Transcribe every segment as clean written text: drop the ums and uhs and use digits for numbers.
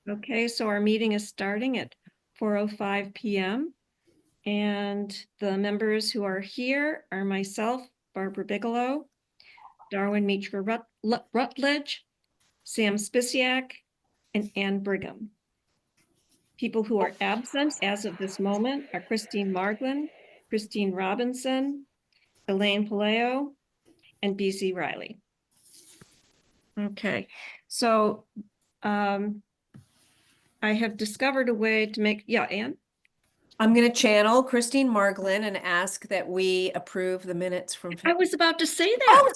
Okay, so our meeting is starting at 4:05 p.m. And the members who are here are myself, Barbara Bigelow, Darwin Meachler Rutledge, Sam Spisiak, and Ann Brigham. People who are absent as of this moment are Christine Marglin, Christine Robinson, Elaine Paleo, and BC Riley. Okay, so I have discovered a way to make, yeah, Ann? I'm going to channel Christine Marglin and ask that we approve the minutes from. I was about to say that. Oh,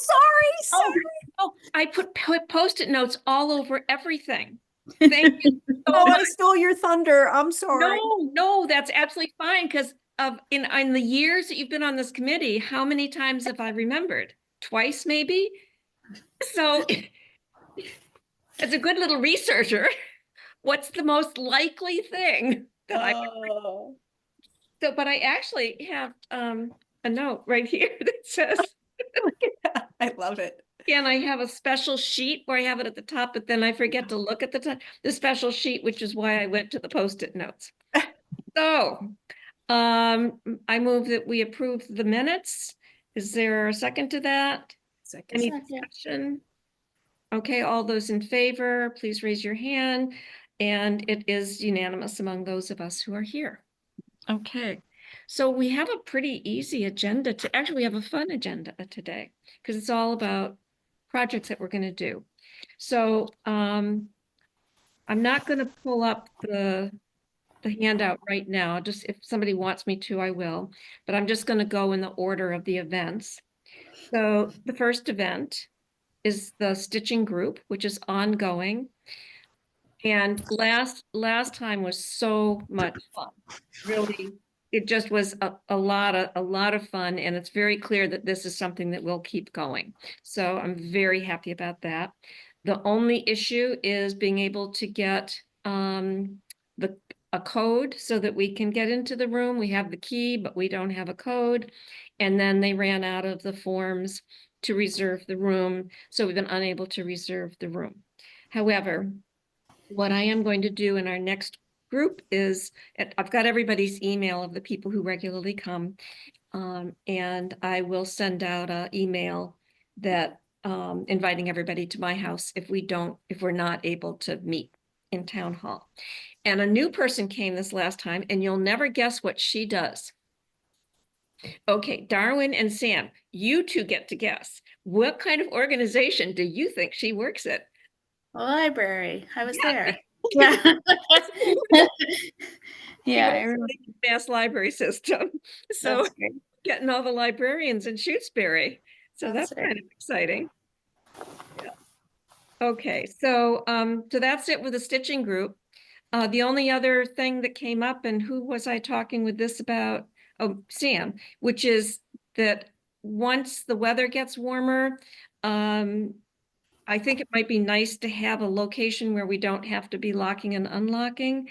sorry. Oh, I put Post-it notes all over everything. Thank you so Oh, much. I stole your thunder. I'm sorry. No, that's absolutely fine because in the years that you've been on this committee, how many times have I remembered? Twice, maybe? So as a good little researcher, what's the most likely thing that I would... So, but I actually have a note right here that says, Look at that. I love it. and I have a special sheet where I have it at the top, but then I forget to look at the special sheet, which is why I went to the Post-it notes. So I move that we approve the minutes. Is there a second to that? Any discussion? Okay, all those in favor, please raise your hand. And it is unanimous among those of us who are here. Okay, so we have a pretty easy agenda actually we have a fun agenda today because it's all about projects that we're going to do. So I'm not going to pull up the handout right now. Just if somebody wants me to, I will, but I'm just going to go in the order of the events. So the first event is the stitching group, which is ongoing. And last time was so much fun. Really, it just was a lot of fun, and it's very clear that this is something that will keep going. So I'm very happy about that. The only issue is being able to get a code so that we can get into the room. We have the key, but we don't have a code. And then they ran out of the forms to reserve the room, so we've been unable to reserve the room. However, what I am going to do in our next group is, I've got everybody's email of the people who regularly come, and I will send out an email that inviting everybody to my house if we're not able to meet in town hall. And a new person came this last time, and you'll never guess what she does. Okay, Darwin and Sam, you two get to guess. What kind of organization do you think she works at? The library. I was there. Yeah. Yeah. Mass library system. So getting all the librarians in Shutesbury. So that's kind of exciting. Yeah. Okay, so that's it with the stitching group. The only other thing that came up, and who was I talking with this about? Oh, Sam, which is that once the weather gets warmer, I think it might be nice to have a location where we don't have to be locking and unlocking,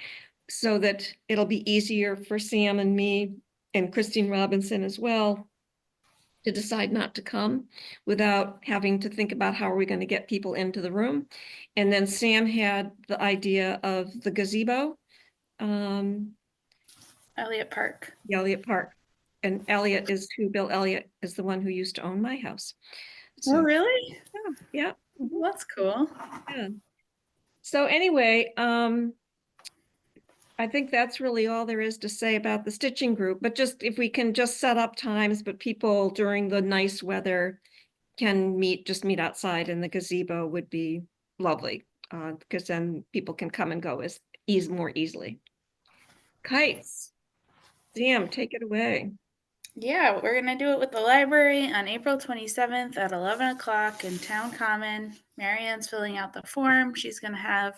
so that it'll be easier for Sam and me and Christine Robinson as well to decide not to come without having to think about how are we going to get people into the room. And then Sam had the idea of the gazebo. Elliott Park. The Elliott Park. And Elliott is Bill Elliott is the one who used to own my house. So, oh, really? Yeah. Well, that's cool. Yeah. So anyway, I think that's really all there is to say about the stitching group, but just if we can just set up times, but people during the nice weather can just meet outside in the gazebo would be lovely, because then people can come and go more easily. Kites. Sam, take it away. Yeah, we're going to do it with the library on April 27th at 11 o'clock in Town Common. Marianne's filling out the form. She's going to have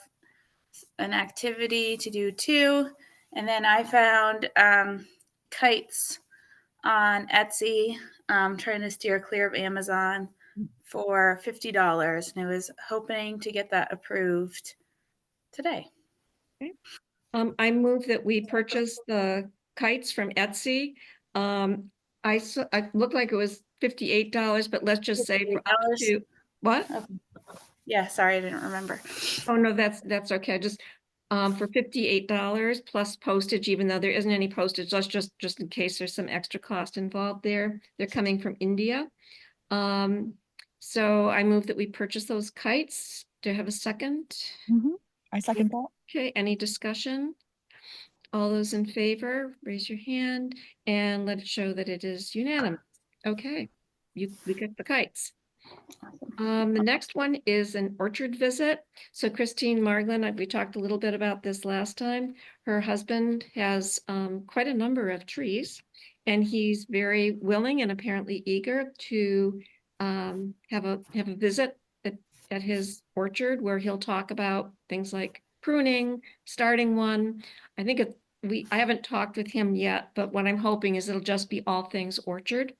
an activity to do too. And then I found kites on Etsy, trying to steer clear of Amazon for $50. And I was hoping to get that approved today. Okay. I move that we purchase the kites from Etsy. I looked like it was $58, but let's just say for up to what? Okay. Yeah, sorry, I didn't remember. Oh no, that's okay. Just for $58 plus postage, even though there isn't any postage, that's just in case there's some extra cost involved there. They're coming from India. So I move that we purchase those kites. Do I have a second? I second that. Okay, any discussion? All those in favor, raise your hand and let it show that it is unanimous. Okay, we get the kites. The next one is an orchard visit. So Christine Marglin, we talked a little bit about this last time. Her husband has quite a number of trees, and he's very willing and apparently eager to have a visit at his orchard where he'll talk about things like pruning, starting one. I think I haven't talked with him yet, but what I'm hoping is it'll just be all things orchard.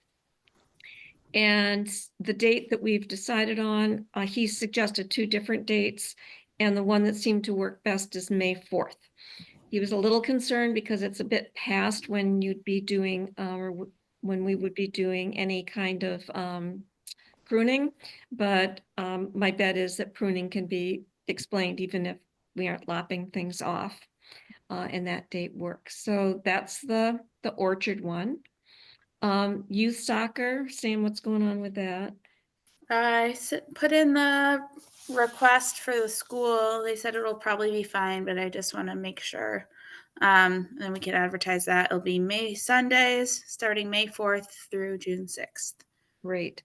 And the date that we've decided on, he suggested 2 different dates, and the one that seemed to work best is May 4th. He was a little concerned because it's a bit past when you'd be doing, or when we would be doing any kind of pruning, but my bet is that pruning can be explained even if we aren't lopping things off, and that date works. So that's the orchard one. Youth soccer, Sam, what's going on with that? I put in the request for the school. They said it'll probably be fine, but I just want to make sure. And we can advertise that. It'll be May Sundays, starting May 4th through June 6th. Great.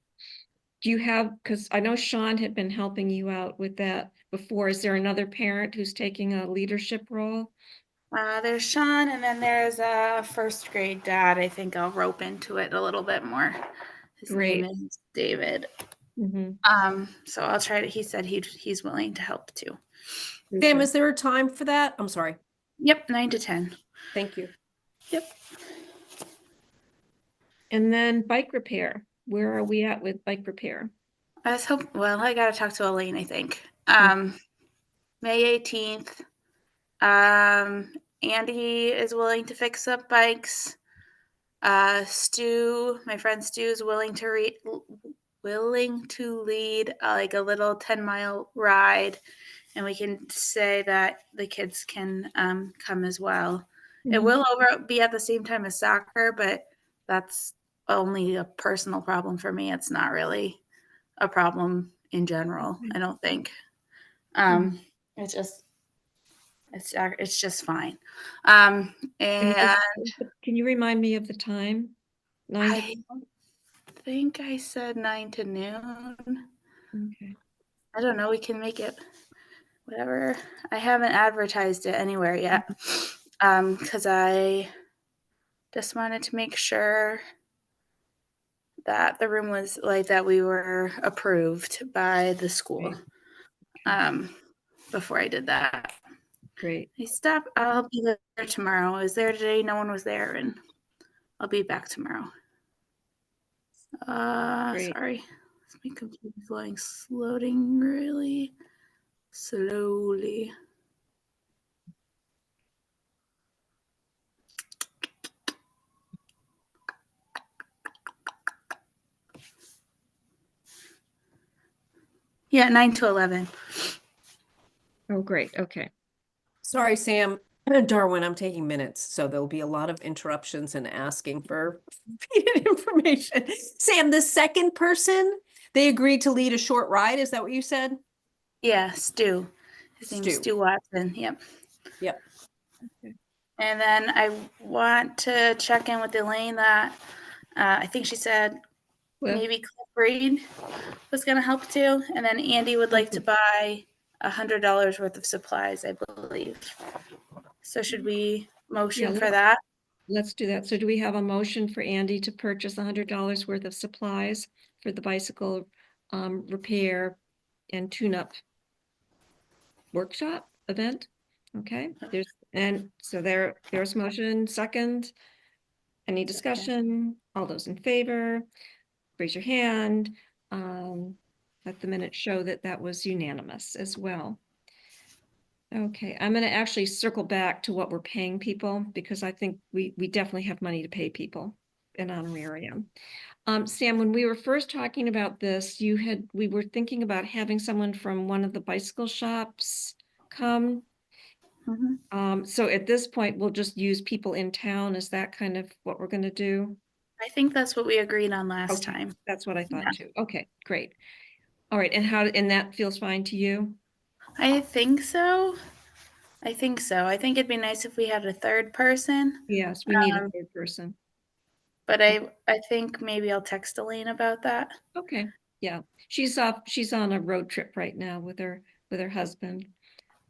Do you have, because I know Sean had been helping you out with that before. Is there another parent who's taking a leadership role? There's Sean, and then there's a first grade dad. I think I'll rope into it a little bit more. His Great. name is David. Mhm. So I'll try to. He said he's willing to help too. Sam, Super. is there a time for that? I'm sorry. Yep, 9 to 10. Thank you. Yep. And then bike repair. Where are we at with bike repair? Well, I gotta talk to Elaine, I think. May 18th. Andy is willing to fix up bikes. Stu, my friend Stu, is willing to lead like a little 10-mile ride, and we can say that the kids can come as well. It will be at the same time as soccer, but that's only a personal problem for me. It's not really a problem in general, I don't think. It's just fine. And Can you remind me of the time? 9 to I think I said 9 to noon. Okay. I don't know. We can make it whatever. I haven't advertised it anywhere yet because I just wanted to make sure that the room was like that we were approved by the school before I did that. Great. I'll be there tomorrow. I was there today. No one was there, and I'll be back tomorrow. Great. Sorry. My computer's loading really slowly. Yeah, 9 to 11. Oh, great. Okay. Sorry, Sam. Darwin, I'm taking minutes, so there'll be a lot of interruptions and asking for repeated information. Sam, the second person, they agreed to lead a short ride. Is that what you said? Yeah, Stu. His name's Stu. Stu Watson. Yep. Yep. And then I want to check in with Elaine that I think she said maybe Cliff Reed was going to help too. And then Andy would like to buy $100 worth of supplies, I believe. So should we motion for that? Let's do that. So do we have a motion for Andy to purchase $100 worth of supplies for the bicycle repair and tune-up workshop event? Okay, there's motion, second. Any discussion? All those in favor, raise your hand. Let the minutes show that that was unanimous as well. Okay, I'm gonna actually circle back to what we're paying people because I think we definitely have money to pay people in honorarium. Sam, when we were first talking about this, we were thinking about having someone from one of the bicycle shops come. Mhm. So at this point, we'll just use people in town. Is that kind of what we're gonna do? I think that's what we agreed on last Okay, time. that's what I thought Yeah. too. Okay, great. All right, and that feels fine to you? I think so. I think so. I think it'd be nice if we had a third person, Yes, we need a Um, third person. but I think maybe I'll text Elaine about that. Okay, yeah. She's on a road trip right now with her husband.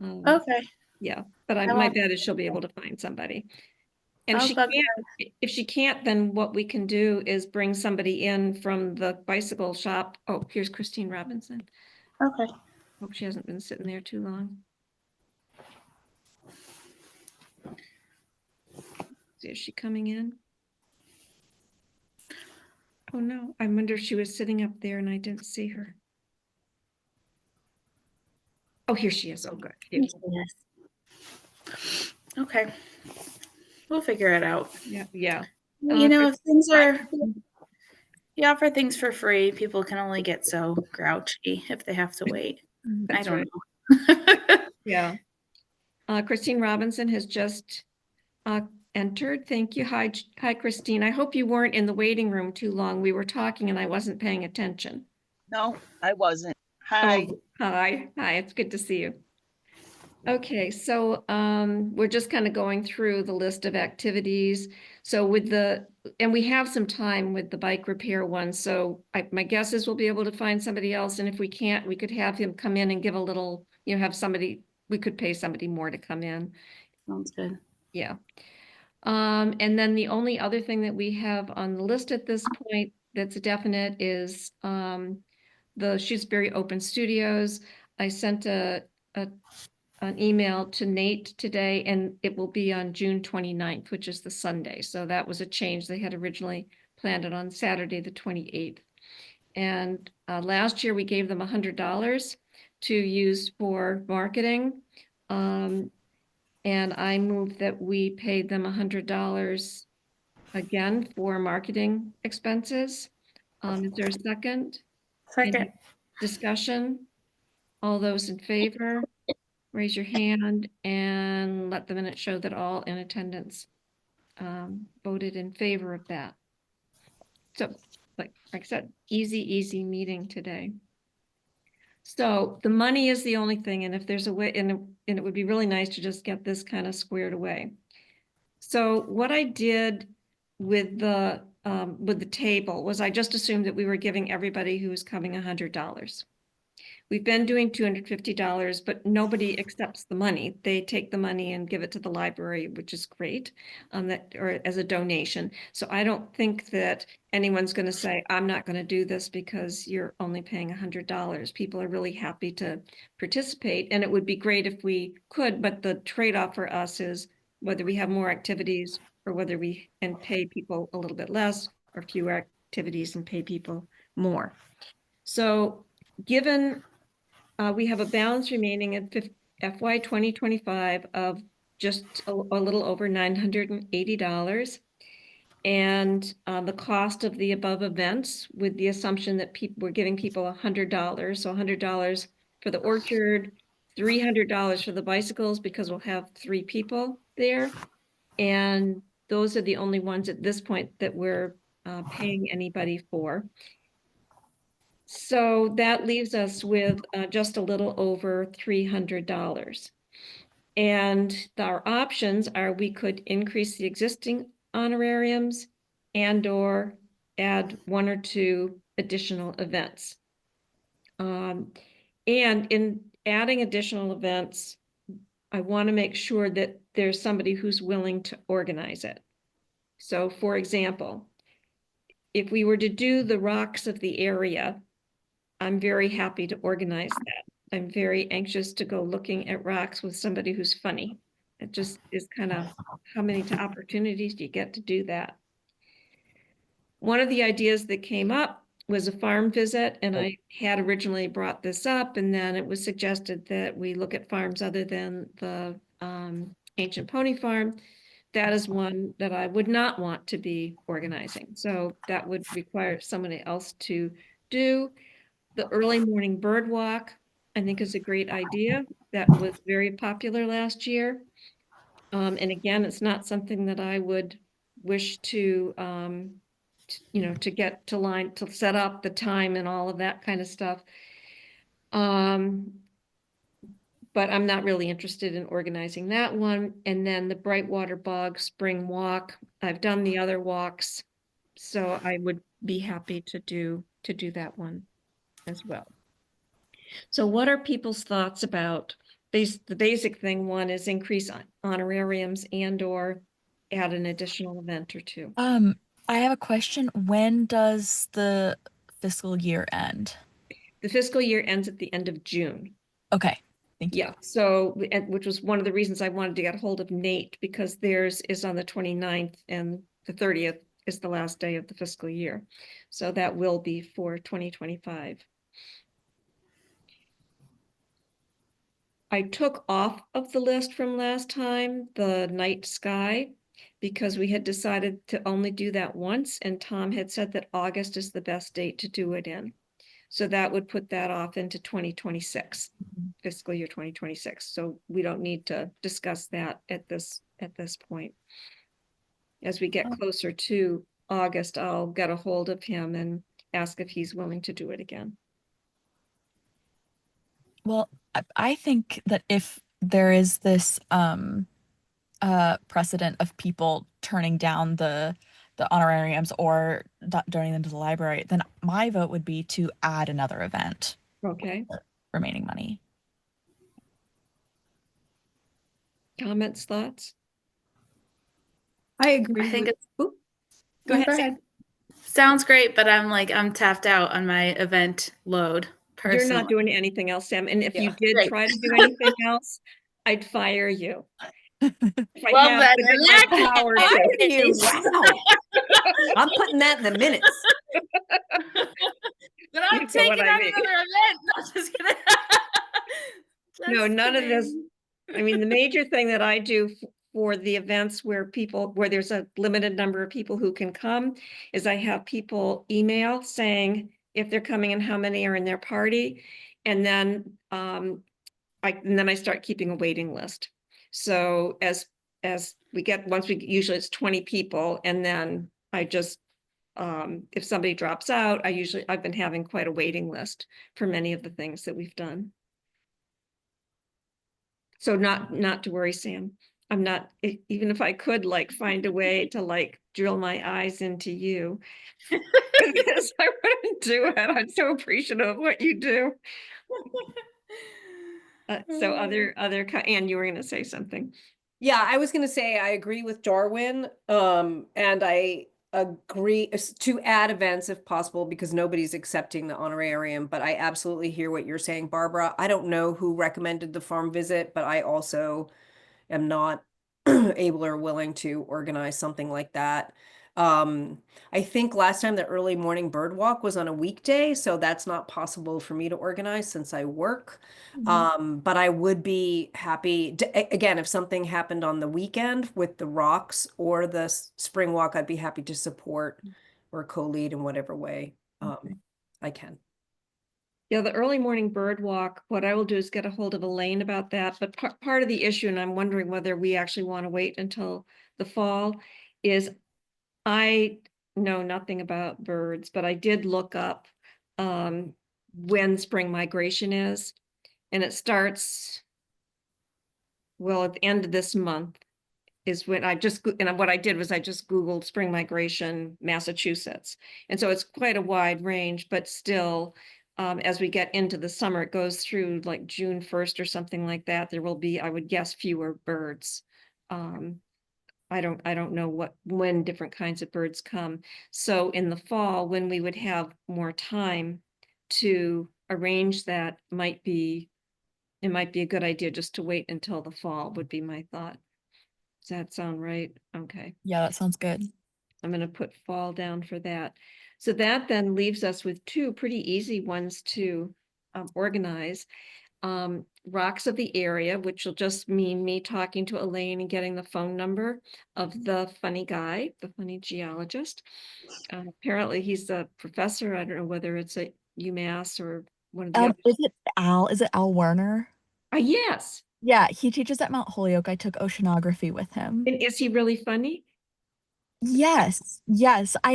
Okay. Yeah, but I my won't- bet is she'll be able to find somebody. And I'll bug her. if she can't, then what we can do is bring somebody in from the bicycle shop. Oh, here's Christine Robinson. Okay. Hope she hasn't been sitting there too long. Is she coming in? Oh no, I wonder if she was sitting up there and I didn't see her. Oh, here she is. Oh, good. Yes. Okay. We'll figure it out. Yeah, yeah. You know, if things I- are, you offer things for free, people can only get so grouchy if they have to wait. I That's don't right. know. Yeah. Christine Robinson has just entered. Thank you. Hi, Christine. I hope you weren't in the waiting room too long. We were talking and I wasn't paying attention. No, I wasn't. Hi. Oh, hi. It's good to see you. Okay, so we're just kind of going through the list of activities. So and we have some time with the bike repair one. So my guess is we'll be able to find somebody else. And if we can't, we could have him come in and give a little, we could pay somebody more to come in. Sounds good. Yeah. And then the only other thing that we have on the list at this point that's definite is the Shutesbury Open Studios. I sent an email to Nate today, and it will be on June 29th, which is the Sunday. So that was a change. They had originally planned it on Saturday, the 28th. And last year we gave them $100 to use for marketing. And I moved that we paid them $100 again for marketing expenses. Is there a second? Second. Any discussion? All those in favor? Raise your hand and let the minute show that all in attendance voted in favor of that. So, like I said, easy meeting today. So the money is the only thing, and if there's a way, and it would be really nice to just get this kind of squared away. So what I did with the table was I just assumed that we were giving everybody who was coming $100. We've been doing $250, but nobody accepts the money. They take the money and give it to the library, which is great, or as a donation. So I don't think that anyone's going to say, I'm not going to do this because you're only paying $100. People are really happy to participate, and it would be great if we could, but the trade-off for us is whether we have more activities or whether we pay people a little bit less, or fewer activities and pay people more. So given we have a balance remaining at FY 2025 of just a little over $980. And the cost of the above events, with the assumption that we're giving people $100, so $100 for the orchard, $300 for the bicycles, because we'll have 3 people there. And those are the only ones at this point that we're paying anybody for. So that leaves us with just a little over $300. And our options are we could increase the existing honorariums and/or add 1 or 2 additional events. And in adding additional events, I want to make sure that there's somebody who's willing to organize it. So for example, if we were to do the rocks of the area, I'm very happy to organize that. I'm very anxious to go looking at rocks with somebody who's funny. It just is kind of how many opportunities do you get to do that? One of the ideas that came up was a farm visit, and I had originally brought this up, and then it was suggested that we look at farms other than the Ancient Pony Farm. That is one that I would not want to be organizing. So that would require somebody else to do. The early morning bird walk, I think, is a great idea. That was very popular last year. And again, it's not something that I would wish to, to get to line, to set up the time and all of that kind of stuff. But I'm not really interested in organizing that one. And then the Brightwater Bog Spring Walk, I've done the other walks, so I would be happy to do that one as well. So what are people's thoughts about the basic thing? One is increase honorariums and or add an additional event or two. I have a question. When does the fiscal year end? The fiscal year ends at the end of June. Okay, thank you. Yeah, so, which was one of the reasons I wanted to get a hold of Nate, because theirs is on the 29th and the 30th is the last day of the fiscal year. So that will be for 2025. I took off of the list from last time, the night sky, because we had decided to only do that once, and Tom had said that August is the best date to do it in. So that would put that off into 2026, fiscal year 2026. So we don't need to discuss that at this point. As we get closer to August, I'll get a hold of him and ask if he's willing to do it again. Well, I think that if there is this precedent of people turning down the honorariums or donating them to the library, then my vote would be to add another event. Okay. Remaining money. Comments, thoughts? I agree. I think with- it's Oop. go ahead. Sounds great, but I'm tapped out on my event load personally. You're not doing anything else, Sam. And if you Yeah. did Great. try to do anything else, I'd fire you. If I Well, have then, within in my that power case- to. You, wow. I'm putting that in the minutes. But I'm You know what taking I on mean. another event. No, just kidding. No, Just none of this. kidding. I mean, the major thing that I do for the events where there's a limited number of people who can come is I have people email saying if they're coming and how many are in their party. And then I start keeping a waiting list. So as we get, usually it's 20 people, and then I just if somebody drops out, I've been having quite a waiting list for many of the things that we've done. So not to worry, Sam. I'm not, even if I could like find a way to like drill my eyes into you. Because I wouldn't do it. I'm so appreciative of what you do. So Anne, you were gonna say something. Yeah, I was gonna say I agree with Darwin, and I agree to add events if possible because nobody's accepting the honorarium, but I absolutely hear what you're saying, Barbara. I don't know who recommended the farm visit, but I also am not able or willing to organize something like that. I think last time the early morning bird walk was on a weekday, so that's not possible for me to organize since I work. But I would be happy again, if something happened on the weekend with the rocks or the spring walk, I'd be happy to support or co-lead in whatever way I can. Yeah, the early morning bird walk, what I will do is get a hold of Elaine about that, but part of the issue, and I'm wondering whether we actually want to wait until the fall, is I know nothing about birds, but I did look up when spring migration is, and it starts, well, at the end of this month is when and what I did was I just Googled spring migration, Massachusetts. And so it's quite a wide range, but still, as we get into the summer, it goes through like June 1st or something like that. There will be, I would guess, fewer birds. I don't know when different kinds of birds come. So in the fall, when we would have more time to arrange that, it might be a good idea just to wait until the fall would be my thought. Does that sound right? Okay. Yeah, that sounds good. I'm going to put fall down for that. So that then leaves us with two pretty easy ones to organize. Rocks of the area, which will just mean me talking to Elaine and getting the phone number of the funny guy, the funny geologist. Apparently he's a professor. I don't know whether it's at UMass or one of the other. Is it Al Werner? Yes. Yeah, he teaches at Mount Holyoke. I took oceanography with him. And is he really funny? Yes, yes. Go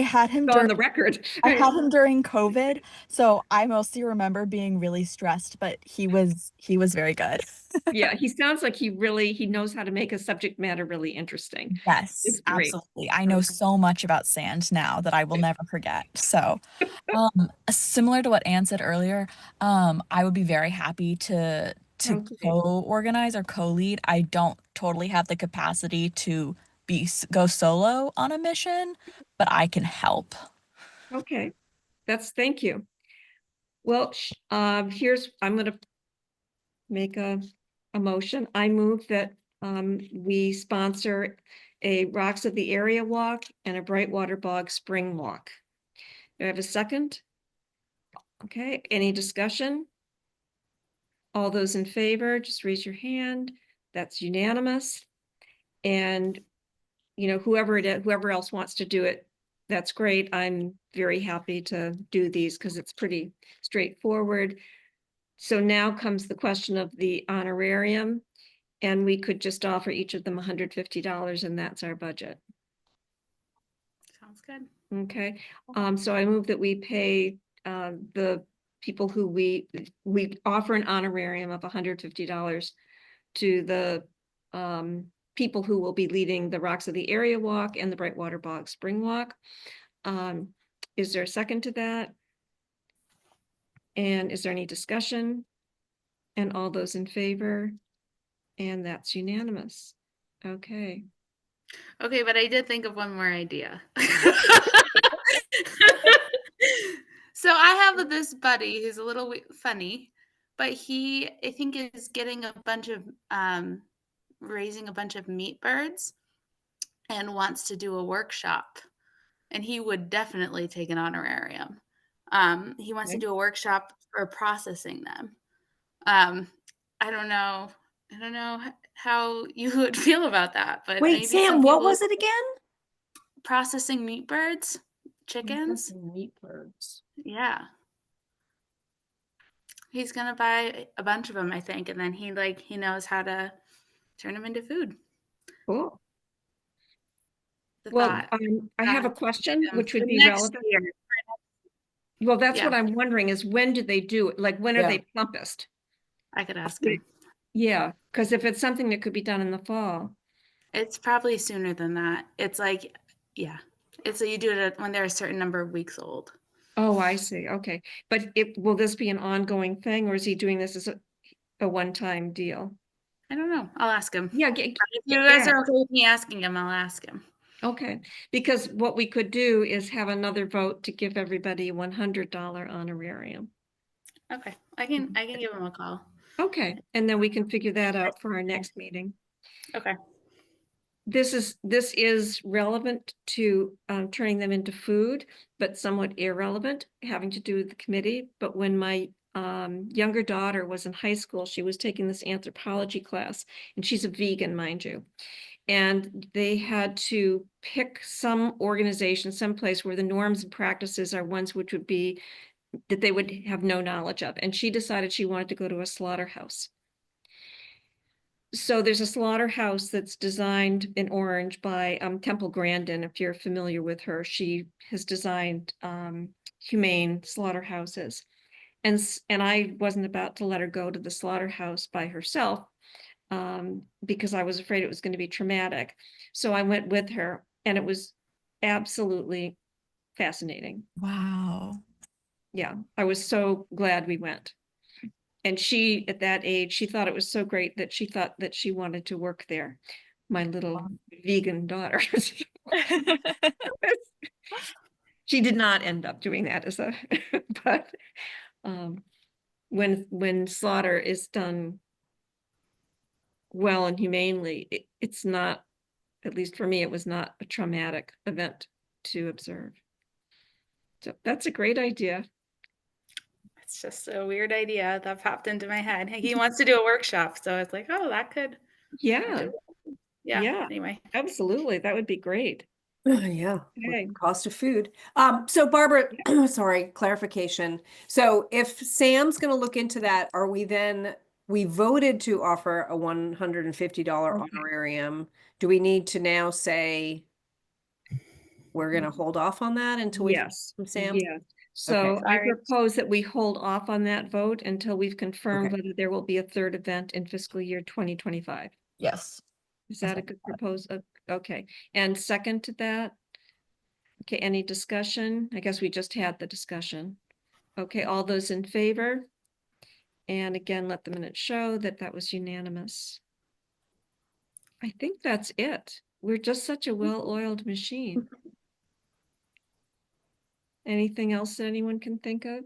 on the record. I had him during COVID, so I mostly remember being really stressed, but he was very good. Yeah, he sounds like he knows how to make a subject matter really interesting. Yes, It's great. absolutely. I know so much about sand now that I will never forget. So, similar to what Anne said earlier, I would be very happy to Okay. co-organize or co-lead. I don't totally have the capacity to go solo on a mission, but I can help. Okay, thank you. Well, I'm gonna make a motion. I move that we sponsor a Rocks of the Area walk and a Brightwater Bog Spring walk. Do I have a second? Okay, any discussion? All those in favor, just raise your hand. That's unanimous. And whoever else wants to do it, that's great. I'm very happy to do these because it's pretty straightforward. So now comes the question of the honorarium, and we could just offer each of them $150, and that's our budget. Sounds good. Okay, so I move that we pay the people who we offer an honorarium of $150 to the people who will be leading the Rocks of the Area walk and the Brightwater Bog Spring walk. Is there a second to that? And is there any discussion? And all those in favor? And that's unanimous. Okay. Okay, but I did think of one more idea. So I have this buddy who's a little funny, but he, I think, is getting a bunch of raising a bunch of meat birds and wants to do a workshop. And he would definitely take an honorarium. He wants to Okay. do a workshop for processing them. Um, I don't know. I don't know how you would feel about that, but Wait, maybe Sam, some what people was it again? processing meat birds, chickens. Meat birds. Yeah. He's gonna buy a bunch of them, I think, and then he knows how to turn them into food. Cool. The Well, thought. I have a question which would For be next relevant. year. Well, that's Yeah. what I'm wondering is when do they do it? Like, when are Yeah. they plumpest? I could ask him. Yeah, because if it's something that could be done in the fall. It's probably sooner than that. It's like, yeah. It's you do it when they're a certain number of weeks old. Oh, I see. Okay. But will this be an ongoing thing, or is he doing this as a one-time deal? I don't know. I'll ask him. Yeah, If you guys are okay with me asking him, I'll ask him. okay. Because what we could do is have another vote to give everybody a $100 honorarium. Okay. I can give him a call. Okay, and then we can figure that out for our next meeting. Okay. This is relevant to turning them into food, but somewhat irrelevant, having to do with the committee. But when my younger daughter was in high school, she was taking this anthropology class, and she's a vegan, mind you. And they had to pick some organization, someplace where the norms and practices are ones which would be that they would have no knowledge of. And she decided she wanted to go to a slaughterhouse. So there's a slaughterhouse that's designed in Orange by Temple Grandin. If you're familiar with her, she has designed humane slaughterhouses. And I wasn't about to let her go to the slaughterhouse by herself because I was afraid it was going to be traumatic. So I went with her, and it was absolutely fascinating. Wow. Yeah, I was so glad we went. And she, at that age, she thought it was so great that she thought that she wanted to work there. My little vegan daughter. She did not end up doing that but when slaughter is done well and humanely, it's not, at least for me, it was not a traumatic event to observe. So that's a great idea. It's just a weird idea that popped into my head. He wants to do a workshop, so it's like, oh, that could. Yeah, Yeah. Anyway. absolutely. That would be great. Yeah, Okay. cost of food. So Barbara, sorry, clarification. So if Sam's going to look into that, will we voted to offer a $150 Okay. honorarium. Do we need to now say we're gonna hold off on that until we hear Yes, from Sam? yes. So I Sorry. propose that we hold off on that vote until we've confirmed Okay. whether there will be a third event in fiscal year 2025. Yes. Is that a second good proposal? Okay, and second to that? Okay, any discussion? I guess we just had the discussion. Okay, all those in favor? And again, let the minutes show that that was unanimous. I think that's it. We're just such a well-oiled machine. Anything else that anyone can think of?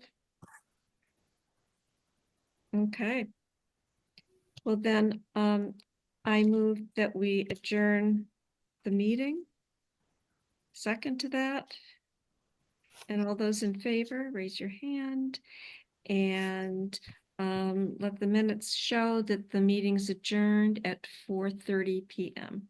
Okay. Well, then, I move that we adjourn the meeting. Second to that. And all those in favor, raise your hand. And let the minutes show that the meeting's adjourned at 4:30 PM.